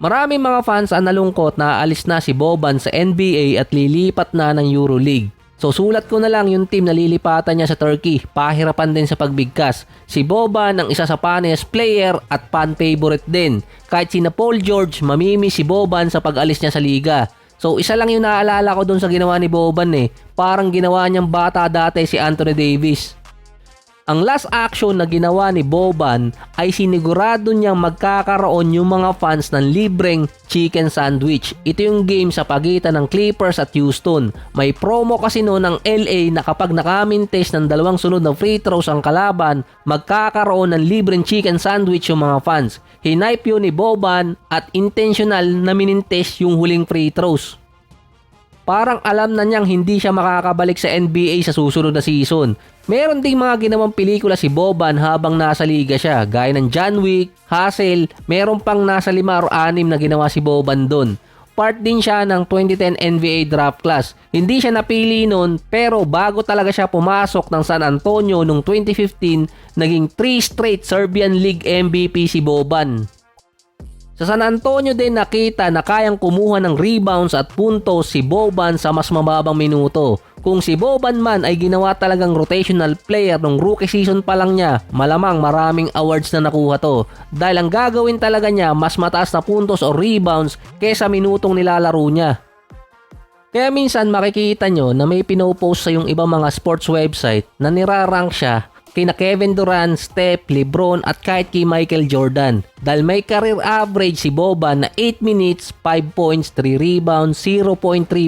Maraming mga fans ang nalungkot na aalis na si Boban sa NBA at lilipat na ng EuroLeague. So sulat ko na lang yung team na lilipatan niya sa Turkey, pahirapan din sa pagbigkas. Si Boban ang isa sa funniest player at fan favorite din. Kahit sina Paul George, mamimi si Boban sa pag-alis niya sa liga. So isa lang yung naalala ko dun sa ginawa ni Boban parang ginawa niyang bata dati si Anthony Davis. Ang last action na ginawa ni Boban ay sinigurado niyang magkakaroon yung mga fans ng libreng chicken sandwich. Ito yung game sa pagitan ng Clippers at Houston. May promo kasi noon ng LA na kapag nakamintes ng 2 sunod na free throws ang kalaban, magkakaroon ng libreng chicken sandwich yung mga fans. Hinipe yun ni Boban at intentional na minintes yung huling free throws. Parang alam na niyang hindi siya makakabalik sa NBA sa susunod na season. Meron ding mga ginawang pelikula si Boban habang nasa liga siya, gaya ng John Wick, Hustle, meron pang nasa 5 o 6 na ginawa si Boban doon. Part din siya ng 2010 NBA draft class. Hindi siya napili noon pero bago talaga siya pumasok ng San Antonio noong 2015, naging 3 straight Serbian League MVP si Boban. Sa San Antonio din nakita na kayang kumuha ng rebounds at puntos si Boban sa mas mababang minuto. Kung si Boban man ay ginawa talagang rotational player nung rookie season pa lang niya, malamang maraming awards na nakuha to. Dahil ang gagawin talaga niya mas mataas na puntos o rebounds kesa minutong nilalaro niya. Kaya minsan makikita nyo na may pinopost sa yung ibang mga sports website na nirarank siya kina Kevin Durant, Steph, LeBron at kahit kay Michael Jordan. Dahil may career average si Boban na 8 minutes, 5 points, 3 rebounds, 0.3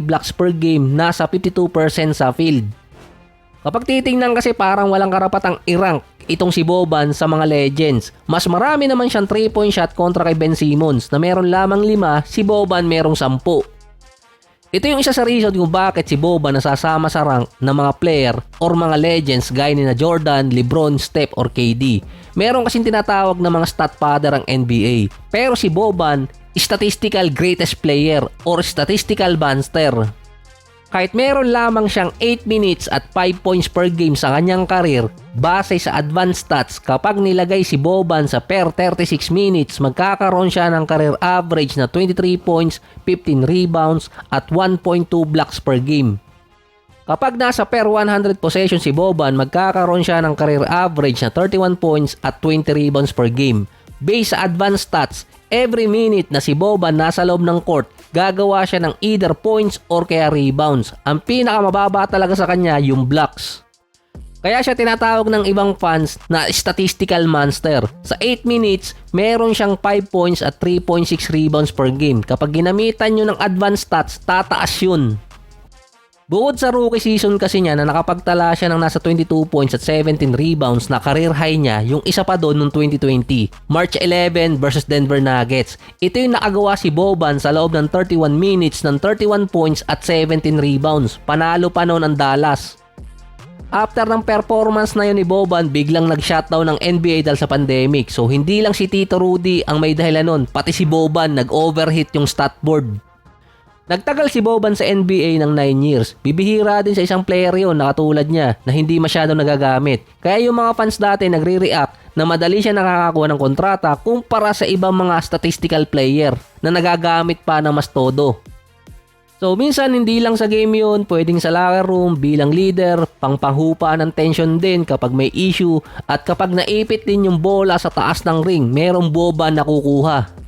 blocks per game, nasa 52% sa field. Kapag titingnan kasi parang walang karapatang i-rank itong si Boban sa mga legends. Mas marami naman siyang 3-point shot kontra kay Ben Simmons na meron lamang 5, si Boban merong 10. Ito yung isa sa reason kung bakit si Boban nasasama sa rank ng mga player or mga legends gaya ni na Jordan, LeBron, Steph or KD. Meron kasing tinatawag na mga stat father ang NBA. Pero si Boban, statistical greatest player or statistical monster. Kahit meron lamang siyang 8 minutes at 5 points per game sa kanyang karir, base sa advanced stats, kapag nilagay si Boban sa per 36 minutes, magkakaroon siya ng career average na 23 points, 15 rebounds at 1.2 blocks per game. Kapag nasa per 100 possession si Boban, magkakaroon siya ng career average na 31 points at 20 rebounds per game. Based sa advanced stats, every minute na si Boban nasa loob ng court, gagawa siya ng either points or kaya rebounds. Ang pinakamababa talaga sa kanya yung blocks. Kaya siya tinatawag ng ibang fans na statistical monster. Sa 8 minutes, meron siyang 5 points at 3.6 rebounds per game. Kapag ginamitan nyo ng advanced stats, tataas yun. Bukod sa rookie season kasi niya na nakapagtala siya ng nasa 22 points at 17 rebounds na career high niya, yung isa pa doon noong 2020, March 11 versus Denver Nuggets. Ito yung nakagawa si Boban sa loob ng 31 minutes ng 31 points at 17 rebounds. Panalo pa noon ang Dallas. After ng performance na yun ni Boban, biglang nag-shutdown ng NBA dahil sa pandemic. So hindi lang si Tito Rudy ang may dahilan nun, pati si Boban nag-overheat yung stat board. Nagtagal si Boban sa NBA ng 9 years. Bibihira din sa isang player yun na katulad niya na hindi masyadong nagagamit. Kaya yung mga fans dati nagre-react na madali siya nakakakuha ng kontrata kumpara sa ibang mga statistical player na nagagamit pa ng mas todo. So minsan hindi lang sa game yun, pwedeng sa locker room, bilang leader, pangpanghupa ng tension din kapag may issue at kapag naipit din yung bola sa taas ng ring, merong Boban na kukuha.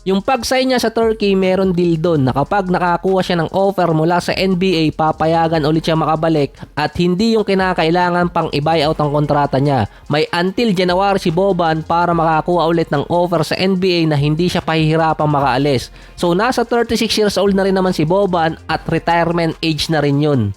Yung pag-sign niya sa Turkey, meron deal doon na kapag nakakuha siya ng offer mula sa NBA, papayagan ulit siya makabalik at hindi yung kinakailangan pang i-buyout ang kontrata niya. May until January si Boban para makakuha ulit ng offer sa NBA na hindi siya pahihirapang makaalis. So nasa 36 years old na rin naman si Boban at retirement age na rin yun.